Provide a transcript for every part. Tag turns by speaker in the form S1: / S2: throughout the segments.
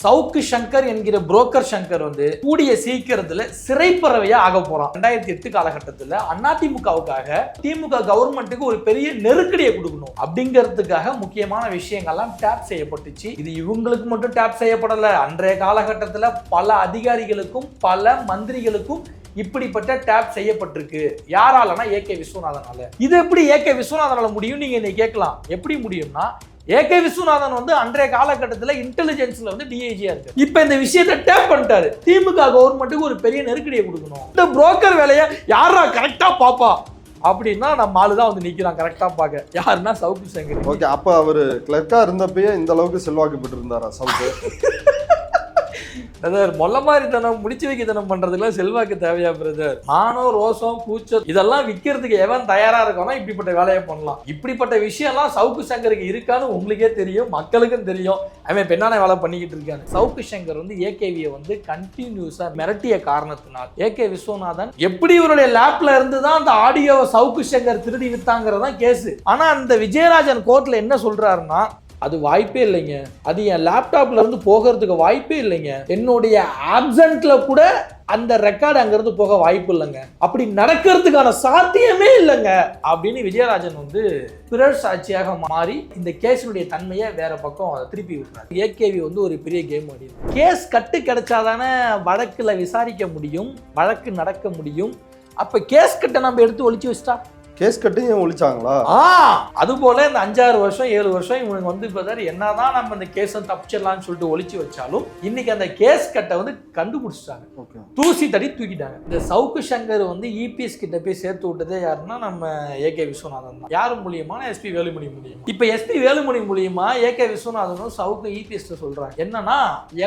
S1: சவுக்கு சங்கர் என்கிற புரோக்கர் சங்கர் வந்து கூடிய சீக்கிரத்துல சிறைப்பறவையா ஆக போறான். 2008 காலகட்டத்துல அதிமுகவுக்காக திமுக கவர்மெண்ட்டுக்கு ஒரு பெரிய நெருக்கடியை கொடுக்கணும் அப்படிங்கிறதுக்காக முக்கியமான விஷயங்கள்லாம் டேப் செய்யப்பட்டுச்சு. இது இவங்களுக்கு மட்டும் டேப் செய்யப்படல. அன்றைய காலகட்டத்துல பல அதிகாரிகளுக்கும் பல மந்திரிகளுக்கும் இப்படிப்பட்ட டேப் செய்யப்பட்டிருக்கு. யாராலனா ஏகே விஸ்வநாதனால. இது எப்படி ஏகே விஸ்வநாதனால முடியும் நீங்க இன்னைக்கு கேட்கலாம். எப்படி முடியும்னா ஏகே விஸ்வநாதன் வந்து அன்றைய காலகட்டத்தில் இன்டெலிஜென்ஸ்ல வந்து டிஐஜியா இருக்கு. இப்ப இந்த விஷயத்தை டேப் பண்ணிட்டாரு. திமுக கவர்மெண்ட்டுக்கு ஒரு பெரிய நெருக்கடியை கொடுக்கணும். இந்த புரோக்கர் வேலையை யாரா கரெக்டா பாப்பா அப்படின்னா நம்ம ஆளுதான் வந்து நிக்கிறான் கரெக்டா பாக்க. யாருன்னா சவுக்கு சங்கர்.
S2: ஓகே, அப்ப அவரு கிளர்க்கா இருந்தப்பயே இந்த அளவுக்கு செல்வாக்கு பெற்று இருந்தாரா சவுக்கு?
S1: பிரதர், மொல்ல மாதிரி தனம் முடிச்சு வைக்கத்தனம் பண்றதுக்குலாம் செல்வாக்கு தேவையா பிரதர்? மானம் ரோசம் கூச்சம் இதெல்லாம் விற்கிறதுக்கு எவன் தயாரா இருக்கானோ இப்படிப்பட்ட வேலையை பண்ணலாம். இப்படிப்பட்ட விஷயம்லாம் சவுக்கு சங்கருக்கு இருக்கான்னு உங்களுக்கே தெரியும், மக்களுக்கும் தெரியும். அவன் பெண்ணான வேலை பண்ணிக்கிட்டு இருக்காங்க. சவுக்கு சங்கர் வந்து ஏகேவியை வந்து கண்டினியூஸா மிரட்டிய காரணத்தினால் ஏகே விஸ்வநாதன் எப்படி இவருடைய லேப்ல இருந்து தான் அந்த ஆடியோவை சவுக்கு சங்கர் திருடி வித்தாங்கிறதான் கேஸ். ஆனா அந்த விஜயராஜன் கோர்ட்ல என்ன சொல்றாருன்னா, அது வாய்ப்பே இல்லைங்க, அது என் லேப்டாப்ல இருந்து போகிறதுக்கு வாய்ப்பே இல்லைங்க, என்னுடைய ஆப்சென்ட்ல கூட அந்த ரெக்கார்டு அங்கிருந்து போக வாய்ப்பு இல்லைங்க, அப்படி நடக்கிறதுக்கான சாத்தியமே இல்லைங்க அப்படின்னு விஜயராஜன் வந்து பிறர் சாட்சியாக மாறி இந்த கேஸினுடைய தன்மையை வேற பக்கம் திருப்பி விட்டுறாரு. ஏகேவி வந்து ஒரு பெரிய கேம் ஆடி. கேஸ் கட்டு கிடைச்சாதானே வழக்குல விசாரிக்க முடியும், வழக்கு நடக்க முடியும். அப்ப கேஸ் கட்டை நம்ம எடுத்து ஒளிச்சு வச்சிட்டா
S2: கேஸ் கட்டையும் ஒழிச்சாங்களா?
S1: அது போல இந்த 5-6 வருஷம் 7 வருஷம் இவனுக்கு வந்து இப்ப என்னதான் நம்ம இந்த கேஸை தப்பிச்சிடலாம்னு சொல்லிட்டு ஒழிச்சு வச்சாலும் இன்னைக்கு அந்த கேஸ் கட்டை வந்து கண்டுபிடிச்சிட்டாங்க, தூசி தடி தூக்கிட்டாங்க. இந்த சவுக்கு சங்கர் வந்து இபிஎஸ் கிட்ட போய் சேர்த்து விட்டதே யாருன்னா நம்ம ஏகே விஸ்வநாதன் தான். யாரு மூலியமா? எஸ்பி வேலுமணி மூலியமா. இப்ப எஸ்பி வேலுமணி மூலியமா ஏகே விஸ்வநாதனும் சவுக்கு இபிஎஸ் சொல்றாங்க என்னன்னா,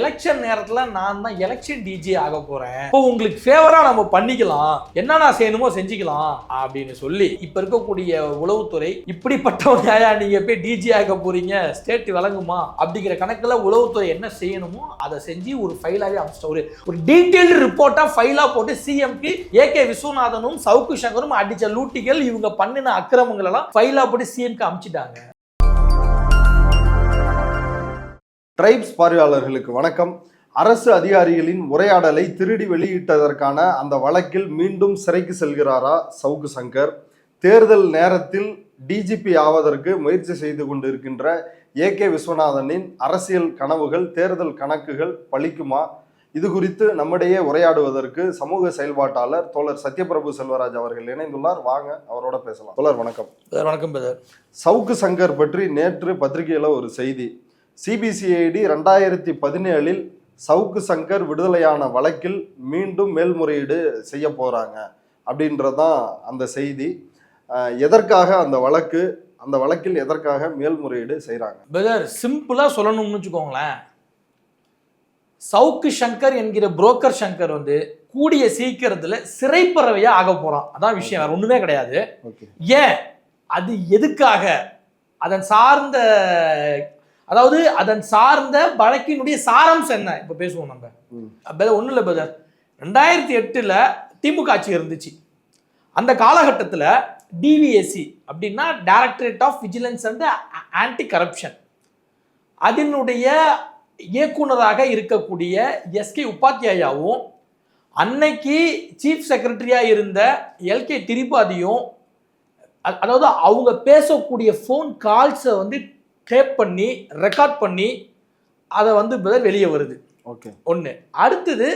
S1: எலெக்ஷன் நேரத்துல நான் தான் எலெக்ஷன் டிஜி ஆக போறேன், இப்போ உங்களுக்கு ஃபேவரா நம்ம பண்ணிக்கலாம், என்னன்னா செய்யணுமோ செஞ்சுக்கலாம் அப்படின்னு சொல்லி இப்ப இருக்கக்கூடிய உளவுத்துறை இப்படிப்பட்டவங்க நீங்க போய் டிஜி ஆக போறீங்க, ஸ்டேட் விளங்குமா அப்படிங்கிற கணக்குல உளவுத்துறை என்ன செய்யணுமோ அதை செஞ்சு ஒரு ஃபைலாவே அமைச்சிட்ட ஒரு டீடைல்டு ரிப்போர்ட்டா ஃபைலா போட்டு சிஎம்க்கு ஏகே விஸ்வநாதனும் சவுக்கு சங்கரும் அடிச்ச லூட்டிகள் இவங்க பண்ணின அக்கிரமங்கள் எல்லாம் ஃபைலா போட்டு சிஎம்க்கு அமைச்சிட்டாங்க.
S2: ட்ரைப்ஸ் பார்வையாளர்களுக்கு வணக்கம். அரசு அதிகாரிகளின் உரையாடலை திருடி வெளியிட்டதற்கான அந்த வழக்கில் மீண்டும் சிறைக்கு செல்கிறாரா சவுக்கு சங்கர்? தேர்தல் நேரத்தில் டிஜிபி ஆவதற்கு முயற்சி செய்து கொண்டிருக்கின்ற ஏகே விஸ்வநாதனின் அரசியல் கனவுகள், தேர்தல் கணக்குகள் பலிக்குமா? இது குறித்து நம்மிடையே உரையாடுவதற்கு சமூக செயல்பாட்டாளர் தோழர் சத்யபிரபு செல்வராஜ் அவர்கள் இணைந்துள்ளார். வாங்க அவரோட பேசலாம். தோழர் வணக்கம்.
S1: வணக்கம்.
S2: சவுக்கு சங்கர் பற்றி நேற்று பத்திரிகையில் ஒரு செய்தி. சிபிசிஐடி 2017 சவுக்கு சங்கர் விடுதலையான வழக்கில் மீண்டும் மேல்முறையீடு செய்ய போறாங்க அப்படின்றதான் அந்த செய்தி. எதற்காக அந்த வழக்கில் எதற்காக மேல்முறையீடு செய்யறாங்க? பிரதர்,
S1: சிம்பிளா சொல்லணும்னு வச்சுக்கோங்களேன், சவுக்கு சங்கர் என்கிற புரோக்கர் சங்கர் வந்து கூடிய சீக்கிரத்துல சிறைப்பறவையா ஆக போறான். அதான் விஷயம், வேற ஒண்ணுமே கிடையாது. ஏன், அது எதுக்காக, அதன் சார்ந்த வழக்கினுடைய சாரம்சம் என்ன இப்ப பேசுவோம் நம்ம. ஒண்ணு இல்ல பிரதர், 2008 திமுக ஆட்சி இருந்துச்சு. அந்த காலகட்டத்தில் டிவிஎஸ்சி அப்படின்னா directorate of vigilance and anti corruption, அதனுடைய இயக்குனராக இருக்கக்கூடிய எஸ்கே உபாத்யாயாவும் அன்னைக்கு சீஃப் செக்ரட்டரியா இருந்த எல்கே திரிபாதியும், அதாவது அவங்க பேசக்கூடிய ஃபோன் கால்ஸை வந்து டேப் பண்ணி ரெக்கார்ட் பண்ணி அதை வந்து வெளியே வருது.
S2: ஓகே,
S1: ஒன்று. அடுத்தது,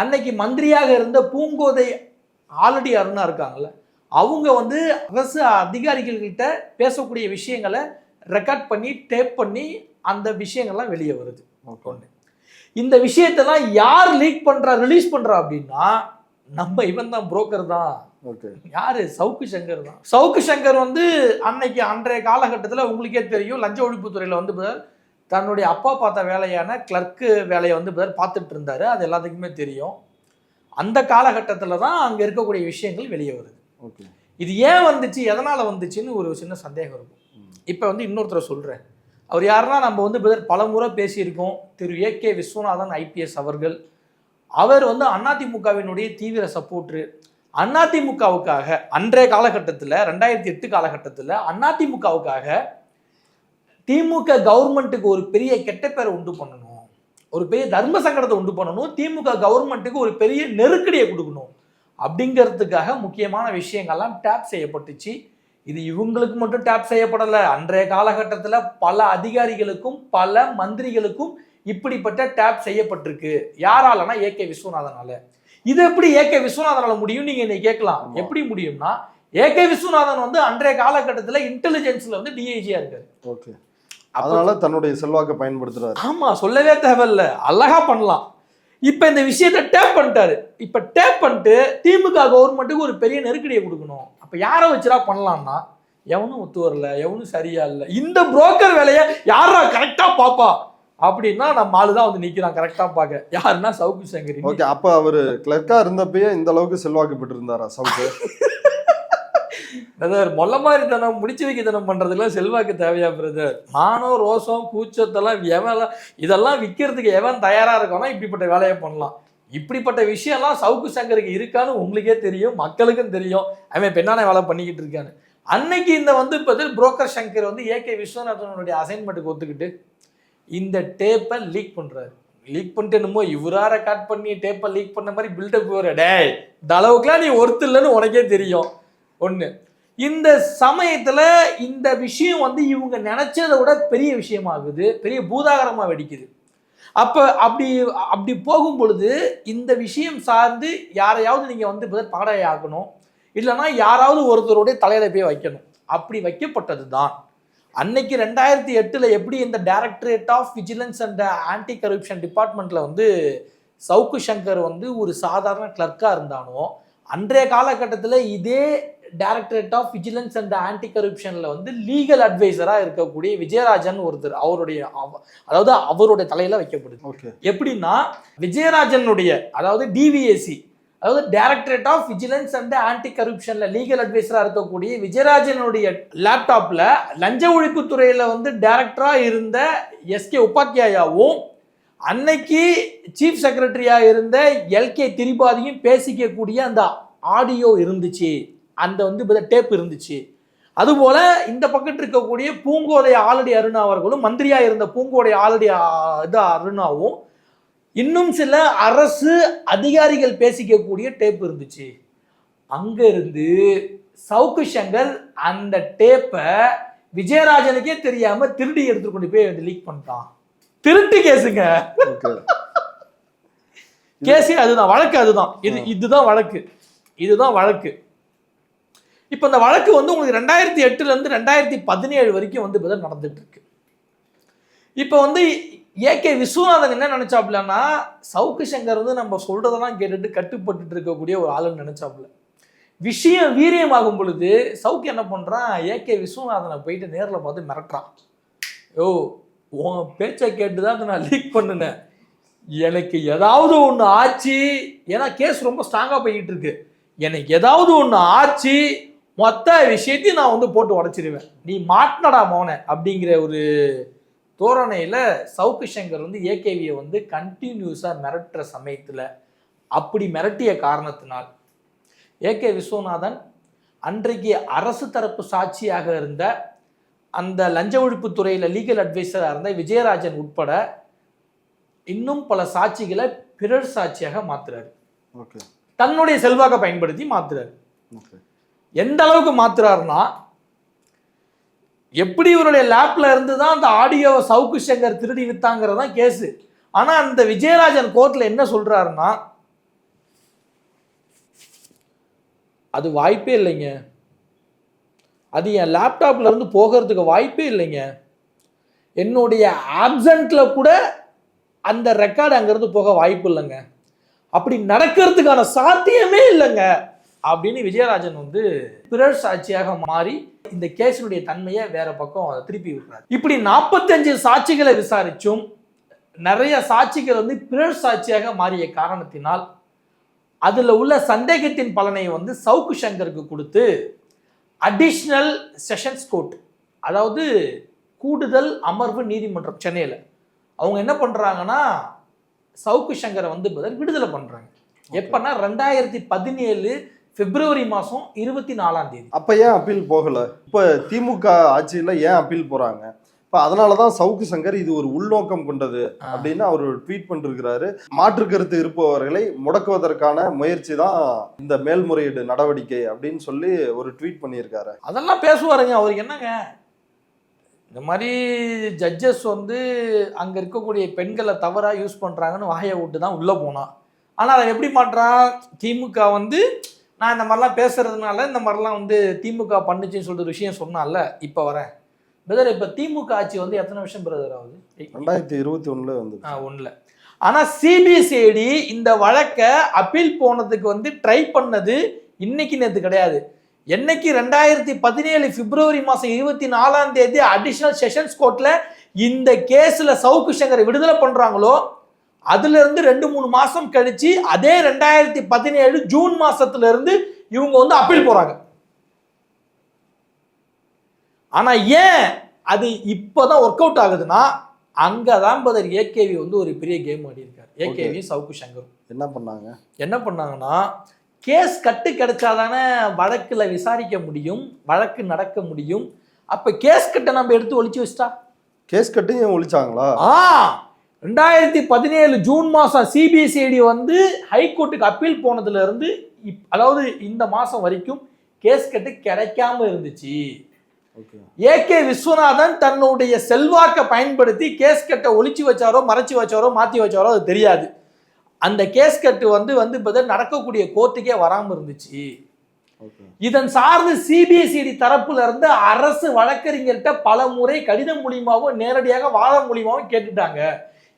S1: அன்னைக்கு மந்திரியாக இருந்த பூங்கோதை ஆல்ரெடி அருணா இருக்காங்கல்ல, அவங்க வந்து அரசு அதிகாரிகள்கிட்ட பேசக்கூடிய விஷயங்களை ரெக்கார்ட் பண்ணி டேப் பண்ணி அந்த விஷயங்கள்லாம் வெளியே வருது. ஒன்று. இந்த விஷயத்தெல்லாம் யார் லீக் பண்றா, ரிலீஸ் பண்றா அப்படின்னா நம்ம இவன் தான், புரோக்கர் தான். யாரு? சவுக்கு சங்கர் தான். சவுக்கு சங்கர் வந்து அன்றைய காலகட்டத்தில் உங்களுக்கே தெரியும், லஞ்ச ஒழிப்புத்துறையில் வந்து தன்னுடைய அப்பா பார்த்த வேலையான கிளர்க்கு வேலையை வந்து பார்த்துட்டு இருந்தாரு. அது எல்லாத்துக்குமே தெரியும். அந்த காலகட்டத்தில் தான் அங்கே இருக்கக்கூடிய விஷயங்கள் வெளியே வருது. இது ஏன் வந்துச்சு, எதனால வந்துச்சுன்னு ஒரு சின்ன சந்தேகம் இருக்கும். இப்போ வந்து இன்னொருத்தரை சொல்றேன். அவர் யாருன்னா, நம்ம வந்து பல முறை பேசியிருக்கோம், திரு ஏகே விஸ்வநாதன் ஐபிஎஸ் அவர்கள். அவர் வந்து அதிமுகவினுடைய தீவிர சப்போர்ட்ரு. அதிமுகவுக்காக அன்றைய காலகட்டத்தில் 2008 காலகட்டத்தில் அதிமுகவுக்காக திமுக கவர்மெண்ட்டுக்கு ஒரு பெரிய கெட்ட பேரை உண்டு பண்ணணும், ஒரு பெரிய தர்ம சங்கடத்தை உண்டு பண்ணணும், திமுக கவர்மெண்ட்டுக்கு ஒரு பெரிய நெருக்கடியை கொடுக்கணும் அப்படிங்கிறதுக்காக முக்கியமான விஷயங்கள்லாம் டேப் செய்யப்பட்டுச்சு. இது இவங்களுக்கு மட்டும் டேப் செய்யப்படலை. அன்றைய காலகட்டத்தில் பல அதிகாரிகளுக்கும் பல மந்திரிகளுக்கும் இப்படிப்பட்ட டேப் செய்யப்பட்டிருக்கு. யாராலனா ஏகே விஸ்வநாதனால. இது எப்படி ஏகே விஸ்வநாதனால முடியும் நீங்க என்னை கேட்கலாம். எப்படி முடியும்னா, ஏகே விஸ்வநாதன் வந்து அன்றைய காலகட்டத்தில் இன்டெலிஜென்ஸ்ல வந்து டிஐஜியா இருக்காரு.
S2: ஓகே, அதனால தன்னுடைய செல்வாக்கை பயன்படுத்துறாரு.
S1: ஆமா, சொல்லவே தேவையில்ல, அழகா பண்ணலாம். இப்ப இந்த விஷயத்தை டேப் பண்ணிட்டாரு. இப்ப டேப் பண்ணிட்டு திமுக கவர்மெண்ட்டுக்கு ஒரு பெரிய நெருக்கடியை கொடுக்கணும். அப்ப யாரை வச்சுடா பண்ணலாம்னா, எவனும் ஒத்து வரல, எவனும் சரியா இல்லை, இந்த புரோக்கர் வேலையை யாரா கரெக்டா பாப்பா அப்படின்னா நம்ம ஆளுதான் வந்து நிக்கிறான் கரெக்டா பார்க்க. யாருன்னா சவுக்கு சங்கரி.
S2: ஓகே, அப்ப அவரு கிளர்க்கா இருந்தப்பயே இந்த அளவுக்கு செல்வாக்கு பெற்று இருந்தாரா சவுக்கு?
S1: பிரதர், மொல்ல மாதிரி தனம் முடிச்சு வைக்க தனம் பண்றதுக்குலாம் செல்வாக்கு தேவையா பிரதர்? மானம் ரோசம் கூச்சத்தெல்லாம் எவன் இதெல்லாம் விற்கிறதுக்கு எவன் தயாரா இருக்கானோ இப்படிப்பட்ட வேலையை பண்ணலாம். இப்படிப்பட்ட விஷயம்லாம் சவுக்கு சங்கருக்கு இருக்கான்னு உங்களுக்கே தெரியும், மக்களுக்கும் தெரியும். அவன் பெண்ணான வேலை பண்ணிக்கிட்டு இருக்கான்னு. அன்னைக்கு இந்த வந்து புரோக்கர் சங்கர் வந்து ஏகே விஸ்வநாதனுடைய அசைன்மெண்ட்டுக்கு ஒத்துக்கிட்டு இந்த டேப்பை லீக் பண்றாரு. லீக் பண்ணிட்டு என்னமோ இவரா ரெக்கார்ட் பண்ணி டேப்பை லீக் பண்ண மாதிரி பில்டப் வர. டே, இந்த அளவுக்குலாம் நீ ஒருத்தர் இல்லைன்னு உனக்கே தெரியும். ஒண்ணு, இந்த சமயத்துல இந்த விஷயம் வந்து இவங்க நினைச்சதை விட பெரிய விஷயமாகுது, பெரிய பூதாகரமா வெடிக்குது. அப்ப அப்படி போகும் பொழுது இந்த விஷயம் சார்ந்து யாரையாவது நீங்க வந்து பகடையை ஆக்கணும், இல்லைன்னா யாராவது ஒருத்தருடைய தலையில போய் வைக்கணும். அப்படி வைக்கப்பட்டது தான் அன்னைக்கு 2008 எப்படி இந்த directorate of vigilance and anti corruption டிபார்ட்மெண்ட்ல வந்து சவுக்கு சங்கர் வந்து ஒரு சாதாரண கிளர்க்கா இருந்தானோ, அன்றைய காலகட்டத்தில் இதே directorate of vigilance and anti கரப்ஷன்ல வந்து லீகல் அட்வைசரா இருக்கக்கூடிய விஜயராஜன் ஒருத்தர் அவருடைய தலையில வைக்கப்படுது. எப்படின்னா, விஜயராஜனுடைய அதாவது டிவிஎஸ்சி, அதாவது directorate of vigilance and anti கரப்ஷன்ல லீகல் அட்வைசரா இருக்கக்கூடிய விஜயராஜனுடைய லேப்டாப்ல லஞ்ச ஒழிப்பு துறையில வந்து டைரக்டரா இருந்த எஸ்கே உபாத்யாயாவும் அன்னைக்கு சீஃப் செக்ரட்டரியா இருந்த எல்கே திரிபாதியும் பேசிக்கக்கூடிய அந்த ஆடியோ இருந்துச்சு, அந்த வந்து டேப் இருந்துச்சு. அதுபோல இந்த பக்கத்து இருக்கக்கூடிய பூங்கோதை ஆலடி அருணா அவர்களும், மந்திரியா இருந்த பூங்கோதை ஆலடி அருணாவும் இன்னும் சில அரசு அதிகாரிகள் பேசிக்கக்கூடிய டேப் இருந்துச்சு. அங்க இருந்து சவுக்கு சங்கர் அந்த டேப்பை விஜயராஜனுக்கே தெரியாம திருடி எடுத்துட்டு கொண்டு போய் லீக் பண்ணிட்டான். திருட்டு கேஸுங்க, கேஸே அதுதான், வழக்கு அதுதான். இதுதான் வழக்கு. இப்ப இந்த வழக்கு வந்து உங்களுக்கு 2008 இருந்து 2017 வரைக்கும் வந்து நடந்துட்டு இருக்கு. இப்ப வந்து ஏகே விஸ்வநாதன் என்ன நினைச்சாப்லன்னா, சவுக்கு சங்கர் வந்து நம்ம சொல்றதெல்லாம் கேட்டுட்டு கட்டுப்பட்டு இருக்கக்கூடிய ஒரு ஆளுன்னு நினைச்சாப்ல. விஷயம் வீரியமாகும் பொழுது சவுக்கு என்ன பண்றான், ஏகே விஸ்வநாதனை போயிட்டு நேர்ல பார்த்து மிரட்டுறான். யோ, உன் பேச்சை கேட்டுதான் நான் லீக் பண்ணினேன், எனக்கு ஏதாவது ஒன்று ஆச்சு, ஏன்னா கேஸ் ரொம்ப ஸ்ட்ராங்கா போய்கிட்டு இருக்கு, எனக்கு ஏதாவது ஒன்று ஆச்சு மொத்த விஷயத்தையும் நான் வந்து போட்டு உடைச்சிருவேன், நீ மாட்டினடா மோனை அப்படிங்கிற ஒரு தோரணையில சவுக்கு சங்கர் வந்து ஏகேவியை வந்து கண்டினியூஸா மிரட்டுற சமயத்துல, அப்படி மிரட்டிய காரணத்தினால் ஏகே விஸ்வநாதன் அன்றைக்கு அரசு தரப்பு சாட்சியாக இருந்த அந்த லஞ்ச ஒழிப்பு துறையில லீகல் அட்வைசராக இருந்த விஜயராஜன் உட்பட இன்னும் பல சாட்சிகளை பிறர் சாட்சியாக மாத்துறாரு. தன்னுடைய செல்வாக்கை பயன்படுத்தி மாத்துறாரு. எந்த அளவுக்கு மாத்துறாருன்னா, எப்படி இவருடைய லேப்ல இருந்து தான் அந்த ஆடியோவை சவுக்கு சங்கர் திருடி வித்தாங்கிறதான் கேஸ். ஆனா அந்த விஜயராஜன் கோர்ட்ல என்ன சொல்றாருன்னா, அது வாய்ப்பே இல்லைங்க, அது என் லேப்டாப்ல இருந்து போகிறதுக்கு வாய்ப்பே இல்லைங்க, என்னுடைய ஆப்சன்ட்ல கூட அந்த ரெக்கார்டு அங்கிருந்து போக வாய்ப்பு இல்லைங்க, அப்படி நடக்கிறதுக்கான சாத்தியமே இல்லைங்க அப்படின்னு விஜயராஜன் வந்து பிறர் சாட்சியாக மாறி இந்த கேஸினுடைய தன்மையை வேற பக்கம் திருப்பி விடுறாரு. இப்படி 45 சாட்சிகளை விசாரிச்சும் நிறைய சாட்சிகள் வந்து பிறர் சாட்சியாக மாறிய காரணத்தினால் அதுல உள்ள சந்தேகத்தின் பலனை வந்து சவுக்கு சங்கருக்கு கொடுத்து அடிஷ்னல் செஷன்ஸ் கோர்ட், அதாவது கூடுதல் அமர்வு நீதிமன்றம் சென்னையில், அவங்க என்ன பண்றாங்கன்னா சவுக்கு சங்கரை வந்து விடுதலை பண்றாங்க. எப்பன்னா 2017 பிப்ரவரி மாதம் 24ஆம் தேதி.
S2: அப்போ ஏன் அப்பீல் போகலை? இப்போ திமுக ஆட்சியில் ஏன் அப்பீல் போகிறாங்க? இப்ப அதனாலதான் சவுக்கு சங்கர் இது ஒரு உள்நோக்கம் கொண்டது அப்படின்னு அவர் ட்வீட் பண்ணிருக்கிறாரு. மாற்று கருத்து இருப்பவர்களை முடக்குவதற்கான முயற்சி தான் இந்த மேல்முறையீடு நடவடிக்கை அப்படின்னு சொல்லி ஒரு ட்வீட் பண்ணியிருக்காரு.
S1: அதெல்லாம் பேசுவாருங்க. அவருக்கு என்னங்க, இந்த மாதிரி ஜட்ஜஸ் வந்து அங்கே இருக்கக்கூடிய பெண்களை தவறாக யூஸ் பண்ணுறாங்கன்னு வாயை விட்டு தான் உள்ளே போனான். ஆனால் அதை எப்படி மாட்டுறான், திமுக வந்து நான் இந்த மாதிரிலாம் பேசுறதுனால இந்த மாதிரிலாம் வந்து திமுக பண்ணுச்சுன்னு சொல்லிட்டு ஒரு விஷயம் சொன்னால. இப்போ வரேன் பிரதர், இப்போ திமுக ஆட்சி வந்து எத்தனை வருஷம் பிரதர் ஆகுது?
S2: 2021 வந்து
S1: 1. ஆனால் சிபிசிஐடி இந்த வழக்கை அப்பீல் போனதுக்கு வந்து ட்ரை பண்ணது இன்னைக்கு நேற்று கிடையாது. என்னைக்கு 2017 பிப்ரவரி மாதம் 24 அடிஷனல் செஷன்ஸ் கோர்ட்ல இந்த கேஸ்ல சவுக்கு சங்கரை விடுதலை பண்றாங்களோ அதுல இருந்து 2-3 மாசம் கழிச்சு அதே 2017 ஜூன் மாசத்துல இருந்து இவங்க வந்து அப்பீல் போறாங்க. ஆனா ஏன் அது இப்பதான் ஒர்க் அவுட் ஆகுதுன்னா, அங்கதான் பதர் ஏகேவி வந்து ஒரு பெரிய கேம் ஆடி இருக்காரு. ஏகேவி சவுக்கு சங்கர் என்ன பண்ணாங்கன்னா, கேஸ் கட்டு கிடைச்சாதானே வழக்குல விசாரிக்க முடியும், வழக்கு நடக்க முடியும். அப்ப கேஸ் கட்டை நம்ம எடுத்து ஒழிச்சு வச்சிட்டா,
S2: கேஸ் கட்டையும் ஒழிச்சாங்களா?
S1: 2017 ஜூன் மாசம் சிபிசிஐடி வந்து ஹைகோர்ட்டுக்கு அப்பீல் போனதுல இருந்து அதாவது இந்த மாசம் வரைக்கும் கேஸ் கட்டு கிடைக்காம இருந்துச்சு. ஏகே விஸ்வநாதன் தன்னுடைய செல்வாக்கை பயன்படுத்தி கேஸ் கட்டை ஒழிச்சு வச்சாரோ மறைச்சு வச்சாரோ மாத்தி வச்சாரோ அது தெரியாது. அந்த கேஸ் கட்டு வந்து நடக்கக்கூடிய கோர்ட்டுக்கே வராம இருந்துச்சு. இதன் சார்ந்து சிபிசிஐடி தரப்புல இருந்து அரசு வழக்கறிஞர்கிட்ட பல முறை கடிதம் மூலியமாவும் நேரடியாக வாதம் மூலியமாவும் கேட்டுட்டாங்க,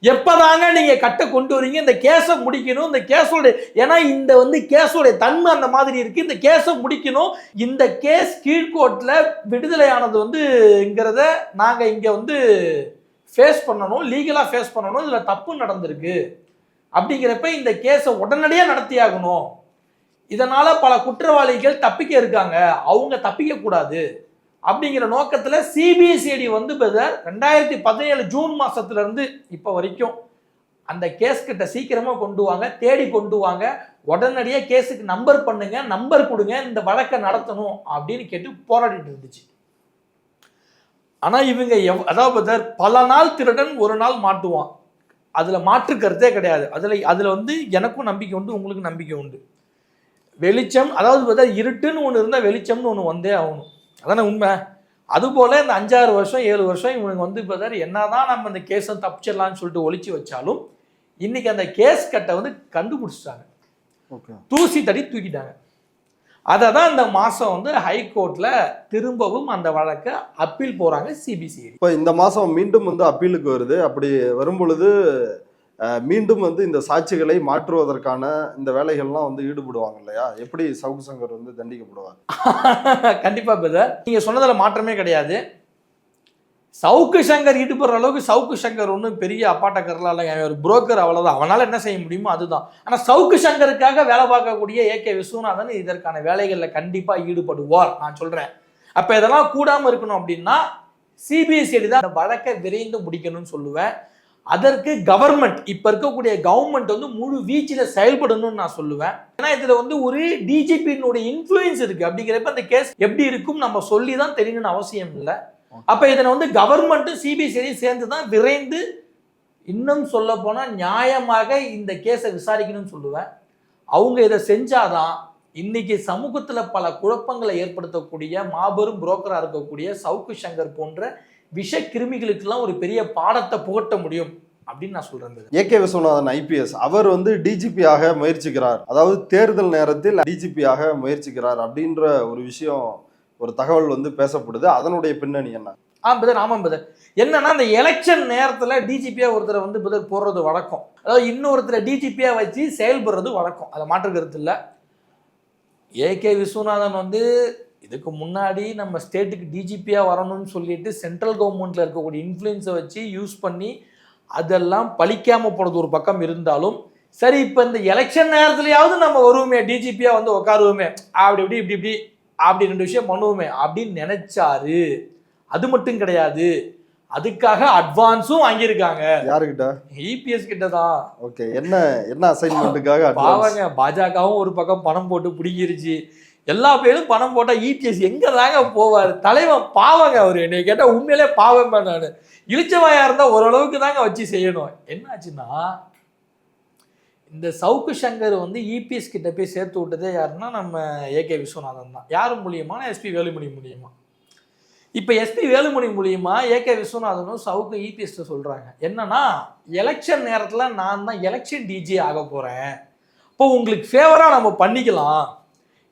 S1: எப்பதாங்க நீங்க கட்ட கொண்டு வரீங்க, இந்த கேஸை முடிக்கணும், இந்த கேஸோட ஏன்னா இந்த வந்து கேஸோட தன்மை அந்த மாதிரி இருக்கு, இந்த கேஸை முடிக்கணும், இந்த கேஸ் கீழ்கோர்ட்ல விடுதலையானது வந்துங்கிறத நாங்க இங்க வந்து ஃபேஸ் பண்ணணும், லீகலா ஃபேஸ் பண்ணணும், இதுல தப்பு நடந்திருக்கு அப்படிங்கிறப்ப இந்த கேஸை உடனடியாக நடத்தியாகணும். இதனால பல குற்றவாளிகள் தப்பிக்க இருக்காங்க, அவங்க தப்பிக்க கூடாது அப்படிங்கிற நோக்கத்துல சிபிசிஐடி வந்து 2017 ஜூன் மாசத்துல இருந்து இப்ப வரைக்கும் அந்த கேஸ் கிட்ட சீக்கிரமா கொண்டு வாங்க, தேடி கொண்டு வாங்க, உடனடியா கேஸுக்கு நம்பர் பண்ணுங்க, நம்பர் கொடுங்க, இந்த வழக்கை நடத்தணும் அப்படின்னு கேட்டு போராடிட்டு இருந்துச்சு. ஆனா இவங்க அதாவது பல நாள் திருடன் ஒரு நாள் மாட்டுவான், அதுல மாற்று கருத்தே கிடையாது. அதுல வந்து எனக்கும் நம்பிக்கை உண்டு, உங்களுக்கு நம்பிக்கை உண்டு. வெளிச்சம் அதாவது இருட்டுன்னு ஒன்று இருந்தால் வெளிச்சம்னு ஒன்று வந்தே ஆகணும், அதானே உண்மை. அதுபோல் இந்த 5-6 வருஷம் 7 வருஷம் இவனுக்கு வந்து என்னதான் நம்ம இந்த கேஸை தப்பிச்சிடலான்னு சொல்லிட்டு ஒழிச்சு வச்சாலும் இன்னைக்கு அந்த கேஸ் கட்டை வந்து கண்டுபிடிச்சிட்டாங்க, தூசி தடி தூக்கிட்டாங்க. அதை தான் இந்த மாதம் வந்து ஹைகோர்ட்டில் திரும்பவும் அந்த வழக்கை அப்பீல் போகிறாங்க சிபிசிஐடி.
S2: இப்போ இந்த மாதம் மீண்டும் வந்து அப்பீலுக்கு வருது. அப்படி வரும்பொழுது மீண்டும் வந்து இந்த சாட்சிகளை மாற்றுவதற்கான இந்த வேலைகள்லாம் வந்து ஈடுபடுவாங்க இல்லையா? எப்படி சவுக்கு சங்கர் வந்து தண்டிக்கப்படுவார்?
S1: கண்டிப்பா பிரதர், நீங்க சொன்னதுல மாற்றமே கிடையாது. சவுக்கு சங்கர் ஈடுபடுற அளவுக்கு சவுக்கு சங்கர் ஒன்றும் பெரிய அப்பாட்டக்கர்லாம் இல்லைங்க, ஒரு புரோக்கர், அவ்வளவுதான். அவனால என்ன செய்ய முடியுமோ அதுதான். ஆனா சவுக்கு சங்கருக்காக வேலை பார்க்கக்கூடிய ஏகே விஸ்வநாதன் இதற்கான வேலைகள்ல கண்டிப்பா ஈடுபடுவார், நான் சொல்றேன். அப்ப இதெல்லாம் கூடாம இருக்கணும் அப்படின்னா சிபிசிஐடி தான் வழக்கை விரைந்து முடிக்கணும்னு சொல்லுவேன். அதற்கு கவர்மெண்ட், இப்ப இருக்கக்கூடிய கவர்மெண்ட் வந்து முழு வீச்சில செயல்படணும்னு நான் சொல்லுவேன். ஏன்னா இதுல வந்து ஒரு டிஜிபியினுடைய இன்ஃப்ளூயன்ஸ் இருக்கு. அப்படிங்கிறப்ப அந்த கேஸ் எப்படி இருக்கும் நம்ம சொல்லி தான் தெரியணும்னு அவசியம் இல்லை. அப்ப இதனை வந்து கவர்மெண்ட்டும் சிபிசிஐடி சேர்ந்து தான் விரைந்து, இன்னும் சொல்ல போனா நியாயமாக இந்த கேஸை விசாரிக்கணும்னு சொல்லுவேன். அவங்க இதை செஞ்சாதான் இன்னைக்கு சமூகத்துல பல குழப்பங்களை ஏற்படுத்தக்கூடிய மாபெரும் புரோக்கரா இருக்கக்கூடிய சவுக்கு சங்கர் போன்ற விஷ கிருமிகளுக்கெல்லாம் ஒரு பெரிய பாடத்தை புகட்ட முடியும் அப்படின்னு நான் சொல்றேன்.
S2: ஏகே விஸ்வநாதன் ஐபிஎஸ் அவர் வந்து டிஜிபியாக முயற்சிக்கிறார், அதாவது தேர்தல் நேரத்தில் டிஜிபியாக முயற்சிக்கிறார் அப்படின்ற ஒரு விஷயம், ஒரு தகவல் வந்து பேசப்படுது. அதனுடைய பின்னணி என்ன?
S1: ஆமாம் பதர், என்னன்னா இந்த எலெக்ஷன் நேரத்துல டிஜிபியா ஒருத்தரை வந்து பதர் போடுறது வழக்கம், அதாவது இன்னொருத்தரை டிஜிபியா வச்சு செயல்படுறது வழக்கம், அதை மாற்று கருத்து இல்லை. ஏகே விஸ்வநாதன் வந்து இதுக்கு முன்னாடி நம்ம ஸ்டேட்டுக்கு டிஜிபியாக வரணும்னு சொல்லிட்டு சென்ட்ரல் கவர்மெண்ட்டில் இருக்கக்கூடிய இன்ஃப்ளூயன்ஸை வச்சு யூஸ் பண்ணி அதெல்லாம் பழிக்காமல் போகிறது ஒரு பக்கம் இருந்தாலும், சரி இப்போ இந்த எலெக்ஷன் நேரத்துலையாவது நம்ம வருவோமே, டிஜிபியாக வந்து உட்காருவோமே, இப்படி 2 விஷயம் பண்ணுவோமே அப்படின்னு நினைச்சாரு. அது மட்டும் கிடையாது, அதுக்காக அட்வான்ஸும் வாங்கியிருக்காங்க.
S2: யாருக்கிட்ட?
S1: இபிஎஸ் கிட்ட தான்.
S2: ஓகே, என்ன அசைன்மெண்ட்டுக்காக?
S1: பாவங்க, பாஜகவும் ஒரு பக்கம் பணம் போட்டு பிடிக்கிருச்சு, எல்லா பேரும் பணம் போட்டால் இபிஎஸ் எங்கே தாங்க போவார்? தலைவன் பாவங்க அவர். என்னை கேட்டால் உண்மையிலே பாவமே. நான் இழிச்சவாயா இருந்தால் ஓரளவுக்கு தாங்க வச்சு செய்யணும். என்னாச்சுன்னா இந்த சவுக்கு சங்கர் வந்து இபிஎஸ் கிட்ட போய் சேர்த்து விட்டதே யாருன்னா நம்ம ஏகே விஸ்வநாதன் தான். யார் மூலியமா? எஸ்பி வேலுமணி மூலியமா. இப்போ எஸ்பி வேலுமணி மூலியமா ஏகே விஸ்வநாதனும் சவுக்கு இபிஎஸ் சொல்றாங்க என்னன்னா, எலெக்ஷன் நேரத்தில் நான் தான் எலெக்ஷன் டிஜே ஆக போறேன், இப்போ உங்களுக்கு ஃபேவரா நம்ம பண்ணிக்கலாம்,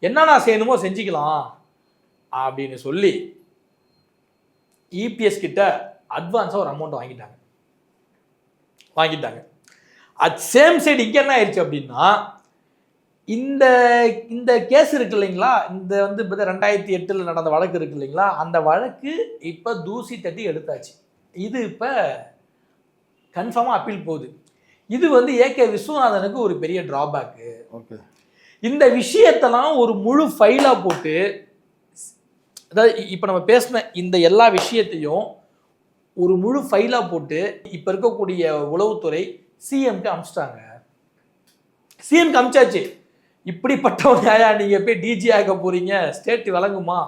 S1: என்னென்ன செய்யணுமோ செஞ்சுக்கலாம் அப்படின்னு சொல்லி இபிஎஸ் கிட்ட அட்வான்ஸாக ஒரு அமௌண்ட் வாங்கிட்டாங்க. அட் சேம் சைடு இங்கே என்ன ஆயிடுச்சு அப்படின்னா, இந்த இந்த கேஸ் இருக்கு இல்லைங்களா, இந்த வந்து 2008 நடந்த வழக்கு இருக்கு இல்லைங்களா, அந்த வழக்கு இப்போ தூசி தட்டி எடுத்தாச்சு. இது இப்போ கன்ஃபார்மாக அப்பீல் போகுது. இது வந்து ஏகே விஸ்வநாதனுக்கு ஒரு பெரிய டிராபேக்கு.
S2: ஓகே, இந்த
S1: விஷயத்தெல்லாம் ஒரு முழு ஃபைலாக போட்டு, அதாவது இப்போ நம்ம பேசின இந்த எல்லா விஷயத்தையும் ஒரு முழு ஃபைலாக போட்டு இப்போ இருக்கக்கூடிய உளவுத்துறை சிஎம்க்கு அமிச்சிட்டாங்க. சிஎம்க்கு அமிச்சாச்சு. இப்படிப்பட்டவனையா நீங்கள் போய் டிஜி ஆக போறீங்க, ஸ்டேட் விளங்குமா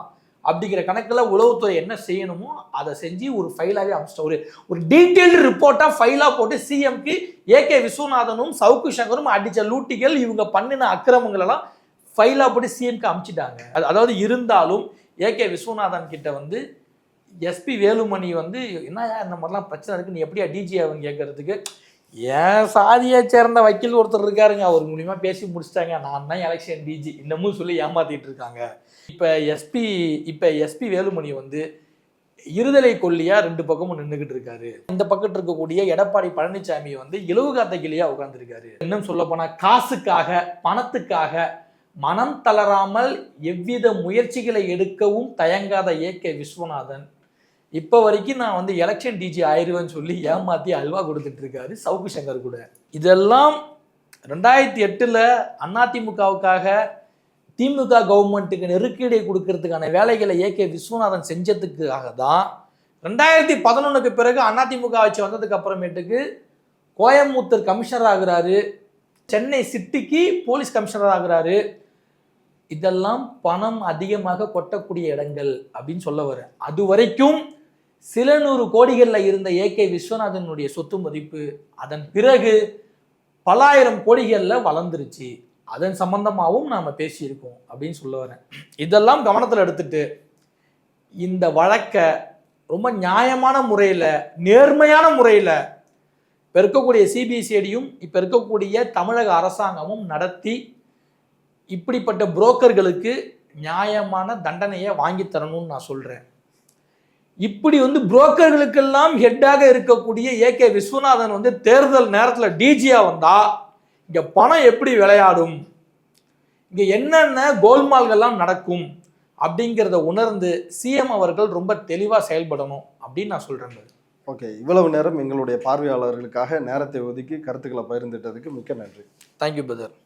S1: அப்படிங்கிற கணக்கில் உளவுத்துறை என்ன செய்யணுமோ அதை செஞ்சு ஒரு ஃபைலாகவே அமிச்சிட்டோம். ஒரு டீட்டெயில்டு ரிப்போர்ட்டாக ஃபைலாக போட்டு சிஎம்க்கு ஏகே விஸ்வநாதனும் சவுக்கு சங்கரும் அடித்த லூட்டிகள், இவங்க பண்ணின அக்கிரமங்கள் எல்லாம் ஃபைலாக போட்டு சிஎம்க்கு அமிச்சிட்டாங்க. அதாவது இருந்தாலும் ஏகே விஸ்வநாதன் கிட்ட வந்து எஸ்பி வேலுமணி வந்து என்னயா இந்த மாதிரிலாம் பிரச்சனை இருக்குது, நீ எப்படியா டிஜி ஆகுன்னு கேட்கறதுக்கு, ஏன் சாதியை சேர்ந்த வக்கீல் ஒருத்தர் இருக்காருங்க, அவர் மூலியமாக பேசி முடிச்சிட்டாங்க, நான் தான் எலெக்ஷன் டிஜி இன்னமும் சொல்லி ஏமாத்திட்டு இருக்காங்க. இப்போ எஸ்பி வேலுமணி வந்து இருதலை கொல்லியா 2 பக்கமும் நின்றுகிட்டு இருக்காரு. இந்த பக்கத்து இருக்கக்கூடிய எடப்பாடி பழனிசாமி வந்து இலவு காத்த கிளியா உட்கார்ந்துருக்காரு. இன்னும் சொல்ல போனா காசுக்காக, பணத்துக்காக மனம் தளராமல் எவ்வித முயற்சிகளை எடுக்கவும் தயங்காத ஏகே விஸ்வநாதன் இப்போ வரைக்கும் நான் வந்து எலெக்ஷன் டிஜி ஆயிடுவேன்னு சொல்லி ஏமாத்தி அல்வா கொடுத்துட்டு இருக்காரு சவுக்கு சங்கர் கூட. இதெல்லாம் 2008 அதிமுகவுக்காக திமுக கவர்மெண்ட்டுக்கு நெருக்கடி கொடுக்கறதுக்கான வேலைகளை ஏகே விஸ்வநாதன் செஞ்சதுக்காக தான் 2011 பிறகு அதிமுக ஆட்சி வந்ததுக்கு அப்புறமேட்டுக்கு கோயம்புத்தூர் கமிஷனர் ஆகுறாரு, சென்னை சிட்டிக்கு போலீஸ் கமிஷனர் ஆகுறாரு. இதெல்லாம் பணம் அதிகமாக கொட்டக்கூடிய இடங்கள் அப்படின்னு சொல்ல வர. அது வரைக்கும் சில 100 கோடிகளில் இருந்த ஏகே விஸ்வநாதனுடைய சொத்து மதிப்பு அதன் பிறகு பல ஆயிரம் கோடிகளில் வளர்ந்துருச்சு. அதன் சம்பந்தமாகவும் நாம் பேசியிருக்கோம் அப்படின்னு சொல்ல வரேன். இதெல்லாம் கவனத்தில் எடுத்துட்டு இந்த வழக்கை ரொம்ப நியாயமான முறையில், நேர்மையான முறையில் இப்போ இருக்கக்கூடிய சிபிசிஐடியும் இப்போ இருக்கக்கூடிய தமிழக அரசாங்கமும் நடத்தி இப்படிப்பட்ட புரோக்கர்களுக்கு நியாயமான தண்டனையை வாங்கி தரணும்னு நான் சொல்கிறேன். இப்படி வந்து புரோக்கர்களுக்கெல்லாம் ஹெட்டாக இருக்கக்கூடிய ஏகே விஸ்வநாதன் வந்து தேர்தல் நேரத்தில் டிஜியா வந்தா இங்கே பணம் எப்படி விளையாடும், இங்கே என்னென்ன கோல்மால்கள்லாம் நடக்கும் அப்படிங்கிறத உணர்ந்து சிஎம் அவர்கள் ரொம்ப தெளிவாக செயல்படணும் அப்படின்னு நான் சொல்கிறேன்.
S2: ஓகே, இவ்வளவு நேரம் எங்களுடைய பார்வையாளர்களுக்காக நேரத்தை ஒதுக்கி கருத்துக்களை பகிர்ந்துட்டதுக்கு மிக்க நன்றி.
S1: Thank you brother.